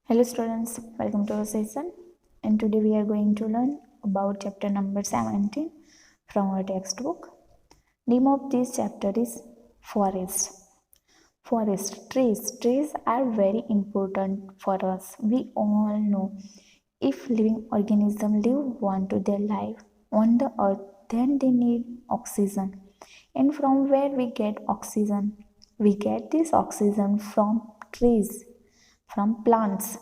Hello students, welcome to our session, and today we are going to learn about chapter number 17 from our textbook. Name of this chapter is Forest. Forest, trees are very important for us. We all know if living organisms live on to their life on the earth, then they need oxygen. And from where we get oxygen? We get this oxygen from trees, from plants.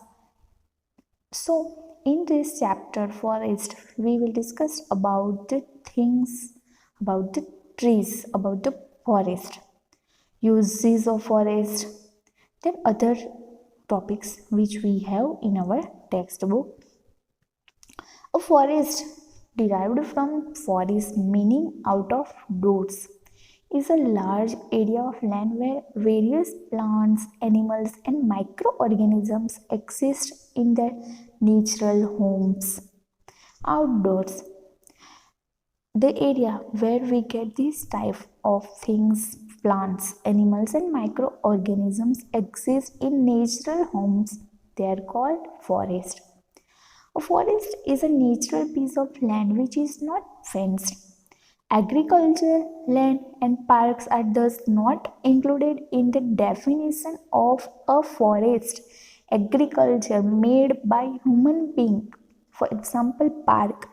So, in this chapter, forest, we will discuss about the things, about the trees, about the forest, uses of forest, then other topics which we have in our textbook. A forest derived from forest meaning out of doors is a large area of land where various plants, animals, and microorganisms exist in their natural homes. Outdoors, the area where we get these type of things, plants, animals, and microorganisms exist in natural homes. They are called forest. A forest is a natural piece of land which is not fenced. Agriculture, land, and parks are thus not included in the definition of a forest. Agriculture made by human being, for example, park.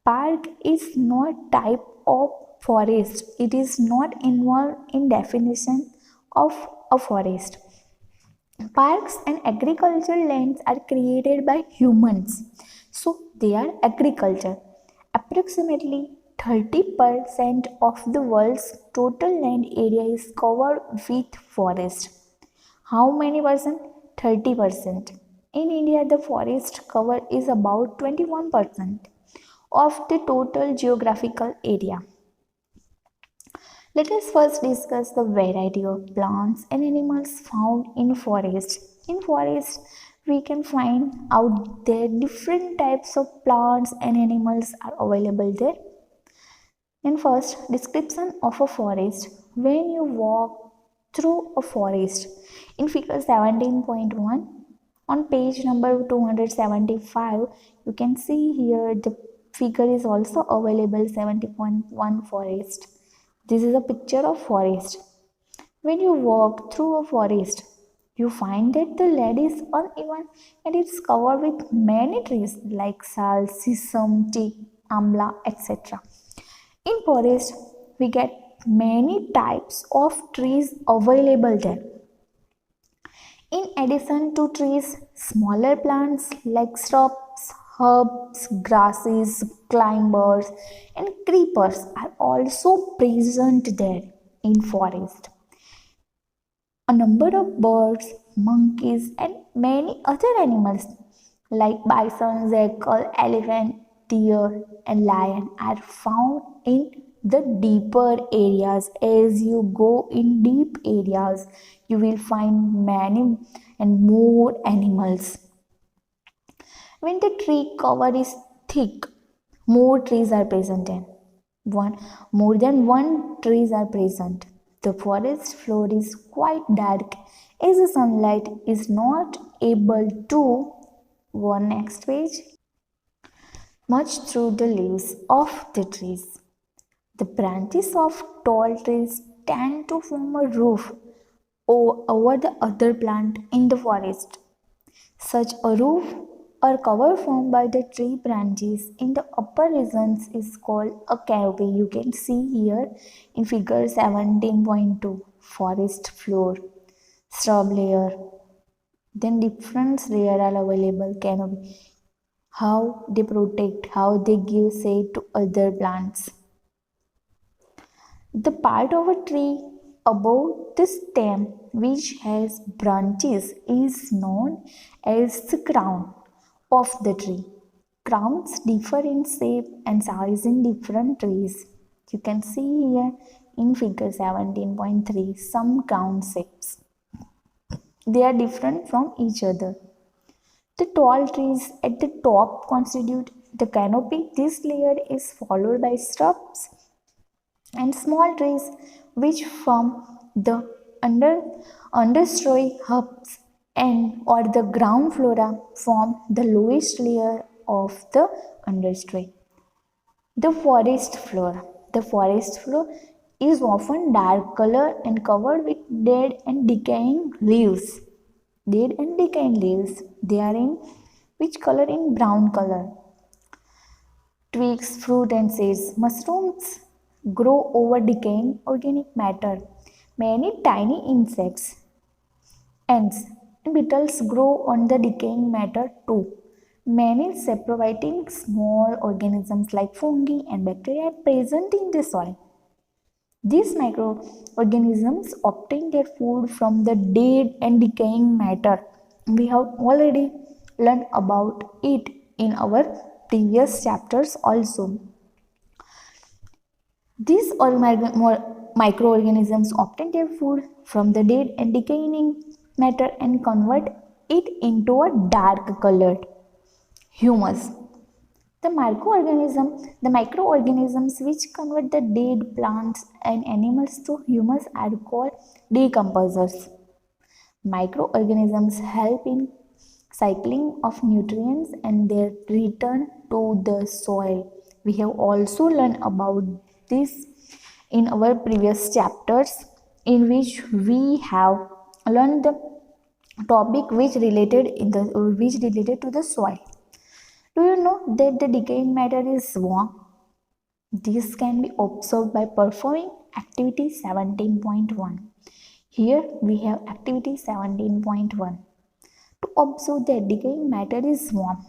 Park is not type of forest. It is not involved in definition of a forest. Parks and agricultural lands are created by humans, so they are agriculture. Approximately 30% of the world's total land area is covered with forest. How many percent? 30%. In India, the forest cover is about 21% of the total geographical area. Let us first discuss the variety of plants and animals found in forest. In forest, we can find out there different types of plants and animals are available there. And first, description of a forest. When you walk through a forest, in figure 17.1, on page number 275, you can see here the figure is also available 70.1 forest. This is a picture of forest. When you walk through a forest, you find that the land is uneven and it's covered with many trees like sal, sisam, teak, amla, etc. In forest, we get many types of trees available there. In addition to trees, smaller plants like shrubs, herbs, grasses, climbers, and creepers are also present there in forest. A number of birds, monkeys, and many other animals like bison, jackal, elephant, deer, and lion are found in the deeper areas. As you go in deep areas, you will find many and more animals. When the tree cover is thick, more trees are present in more than one trees are present. The forest floor is quite dark as the sunlight is not able to next page much through the leaves of the trees. The branches of tall trees tend to form a roof over the other plant in the forest. Such a roof or cover formed by the tree branches in the upper regions is called a canopy. You can see here in figure 17.2 forest floor, shrub layer, then different layer are available canopy. How they protect, how they give shade to other plants. The part of a tree above the stem which has branches is known as the crown of the tree. Crowns differ in shape and size in different trees. You can see here in figure 17.3 some crown shapes. They are different from each other. The tall trees at the top constitute the canopy. This layer is followed by shrubs and small trees which form the understory herbs. and or the ground flora form the lowest layer of the understory. The forest floor. The forest floor is often dark color and covered with dead and decaying leaves. Dead and decaying leaves. They are in which color? In brown color. Twigs, fruit and seeds. Mushrooms grow over decaying organic matter. Many tiny insects, ants, and beetles grow on the decaying matter too. Many saprophytic small organisms like fungi and bacteria are present in the soil. These microorganisms obtain their food from the dead and decaying matter. We have already learned about it in our previous chapters also. These all microorganisms obtain their food from the dead and decaying matter and convert it into a dark colored humus. The microorganisms which convert the dead plants and animals to humus are called decomposers. Microorganisms help in cycling of nutrients and their return to the soil. We have also learned about this in our previous chapters, in which we have learned the topic which related to the soil. Do you know that the decaying matter is warm? This can be observed by performing activity 17.1. Here we have activity 17.1. To observe that decaying matter is warm,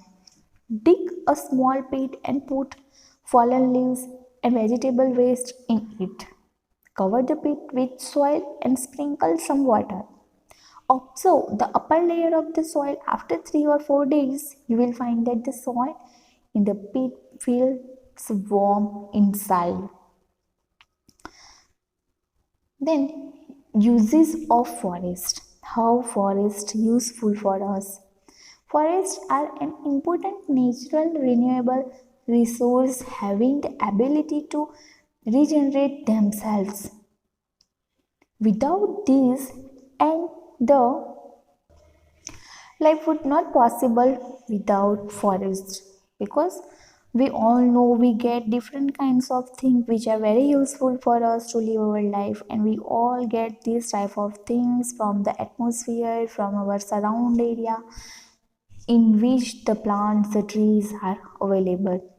dig a small pit and put fallen leaves and vegetable waste in it. Cover the pit with soil and sprinkle some water. Observe the upper layer of the soil. After 3 or 4 days, you will find that the soil in the pit feels warm inside. Then, uses of forest. How forest useful for us? Forests are an important natural renewable resource having the ability to regenerate themselves. Without these, and the life would not possible without forest, because we all know we get different kinds of things which are very useful for us to live our life, and we all get these type of things from the atmosphere, from our surround area in which the plants, the trees are available.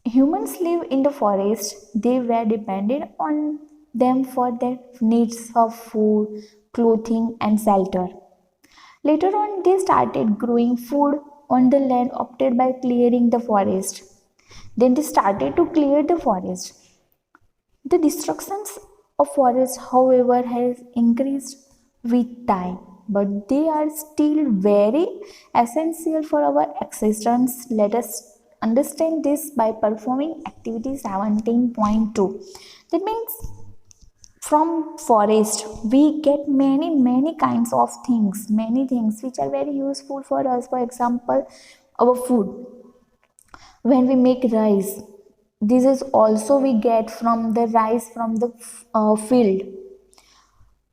Humans live in the forest. They were dependent on them for their needs of food, clothing and shelter. Later on, they started growing food on the land obtained by clearing the forest. Then they started to clear the forest. The destructions of forests, however, has increased with time, but they are still very essential for our existence. Let us understand this by performing activity 17.2. That means from forest we get many kinds of things, many things which are very useful for us. For example, our food. When we make rice, this is also we get from the rice from the field,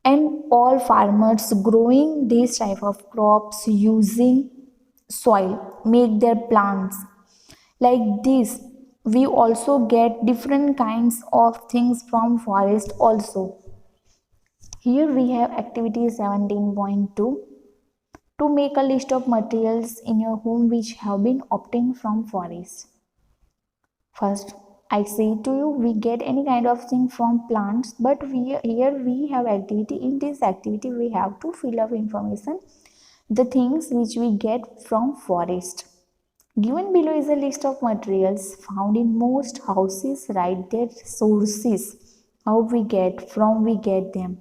and all farmers growing these type of crops using soil make their plants like this. We also get different kinds of things from forest also. Here we have activity 17.2. To make a list of materials in your home which have been obtained from forest. First, I say to you, we get any kind of thing from plants, but here we have activity. In this activity, we have to fill up information, the things which we get from forest. Given below is a list of materials found in most houses. Write their sources, how we get, from we get them.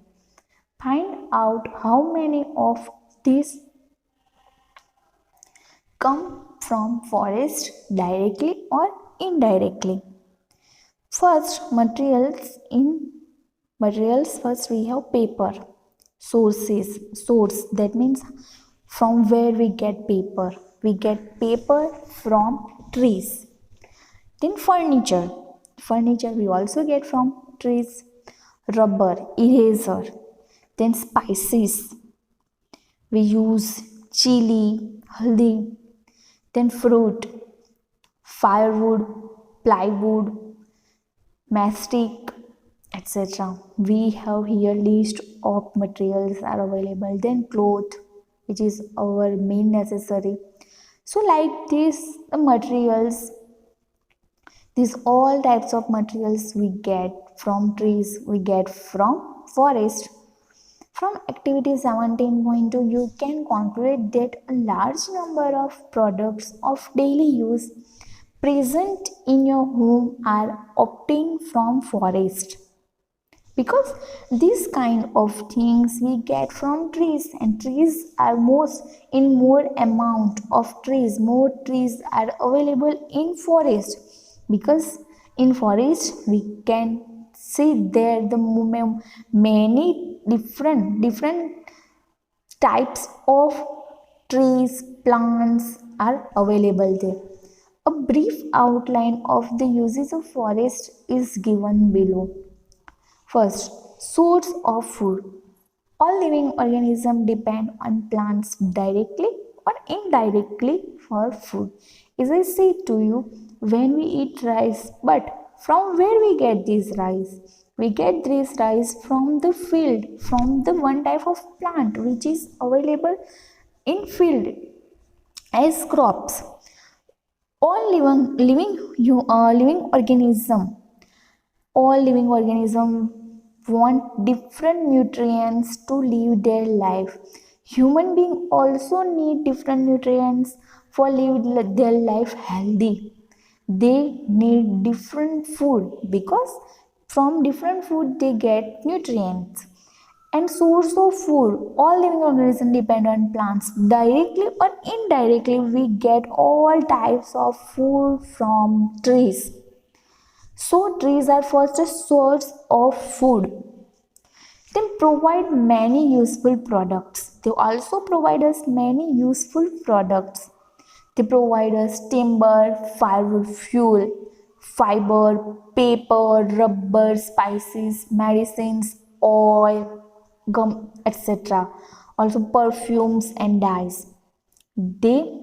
Find out how many of these come from forest directly or indirectly. First, materials. First we have paper. Source, that means from where we get paper. We get paper from trees. Then furniture we also get from trees. Rubber, eraser. Then spices, We use chili, haldi, then fruit, firewood, plywood, mastic, etc. We have here list of materials are available. Then cloth, which is our main necessary. So like this, the materials, these all types of materials we get from trees, we get from forest. From activity 17.2, you can conclude that a large number of products of daily use present in your home are obtained from forest, because these kind of things we get from trees, and trees are most in more amount of trees, more trees are available in forest, because in forest we can see there the many different types of trees, plants are available there. A brief outline of the uses of forest is given below. First, source of food. All living organisms depend on plants directly or indirectly for food. As I said to you, when we eat rice, but from where we get this rice? We get this rice from the field, from the one type of plant which is available in field as crops. All living organism, all living organisms want different nutrients to live their life. Human beings also need different nutrients for live their life healthy. They need different food because from different food they get nutrients. And source of food, all living organisms depend on plants directly or indirectly. We get all types of food from trees. So trees are first a source of food. They provide many useful products. They also provide us many useful products. They provide us timber, firewood, fuel, fiber, paper, rubber, spices, medicines, oil, gum, etc. Also perfumes and dyes. They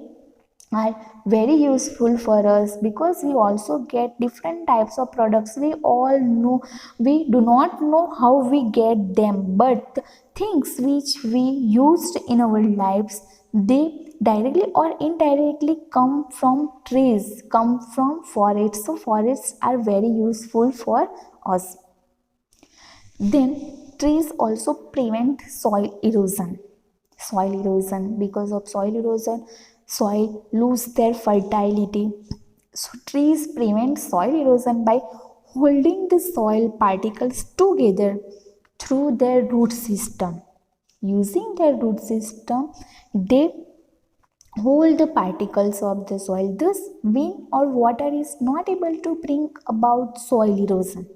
are very useful for us because we also get different types of products. We all know, we do not know how we get them, but the things which we used in our lives, they directly or indirectly come from trees, come from forests. So forests are very useful for us. Then trees also prevent soil erosion. Soil erosion, because of soil erosion, soil lose their fertility. So trees prevent soil erosion by holding the soil particles together through their root system. Using their root system, they hold the particles of the soil. Thus, wind or water is not able to bring about soil erosion.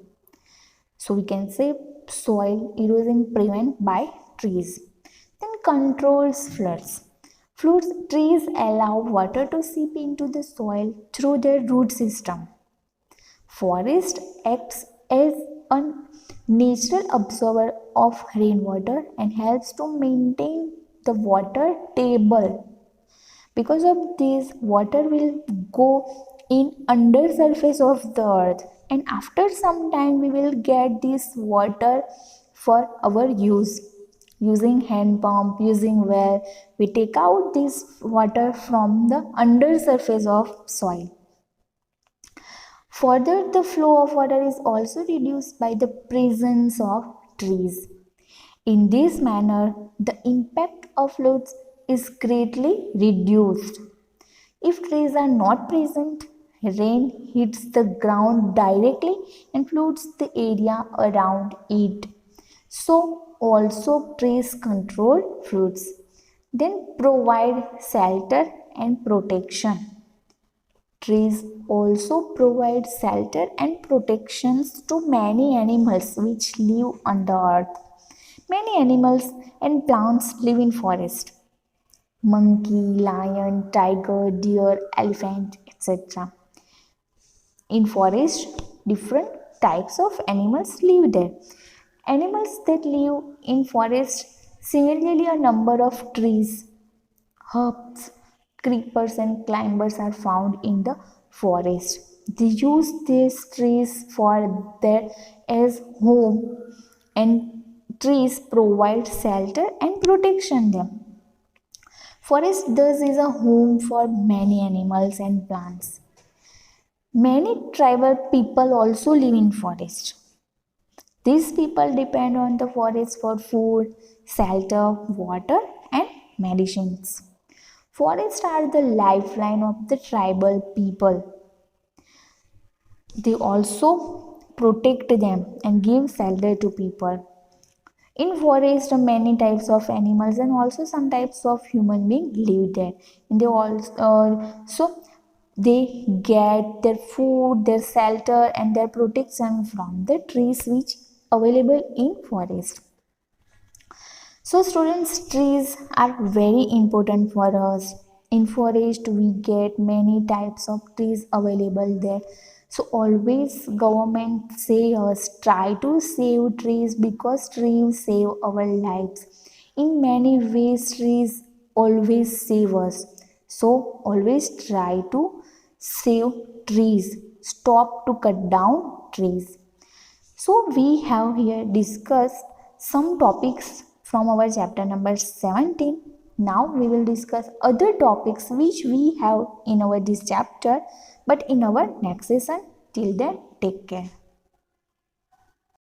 So we can say soil erosion prevent by trees. Then controls floods. Trees allow water to seep into the soil through their root system. Forest acts as a natural absorber of rainwater and helps to maintain the water table. Because of this, water will go in under surface of the earth, and after some time we will get this water for our use. Using hand pump, using well, we take out this water from the under surface of soil. Further, the flow of water is also reduced by the presence of trees. In this manner, the impact of floods is greatly reduced. If trees are not present, rain hits the ground directly and floods the area around it. So, also trees control floods. Then provide shelter and protection. Trees also provide shelter and protections to many animals which live on the earth. Many animals and plants live in forest. Monkey, lion, tiger, deer, elephant, etc. In forest, different types of animals live there. Animals that live in forest Similarly, a number of trees, herbs, creepers and climbers are found in the forest. They use these trees for their as home, and trees provide shelter and protection them. Forest thus is a home for many animals and plants. Many tribal people also live in forest. These people depend on the forest for food, shelter, water, and medicines. Forests are the lifeline of the tribal people. They also protect them and give shelter to people. In forest, many types of animals and also some types of human beings live there. And they also they get their food, their shelter, and their protection from the trees which available in forest. So students, trees are very important for us. In forest, we get many types of trees available there. So always government say us try to save trees because trees save our lives. In many ways, trees always save us. So always try to save trees. Stop to cut down trees. So we have here discussed some topics from our chapter number 17. Now we will discuss other topics which we have in our this chapter but in our next session. Till then, take care.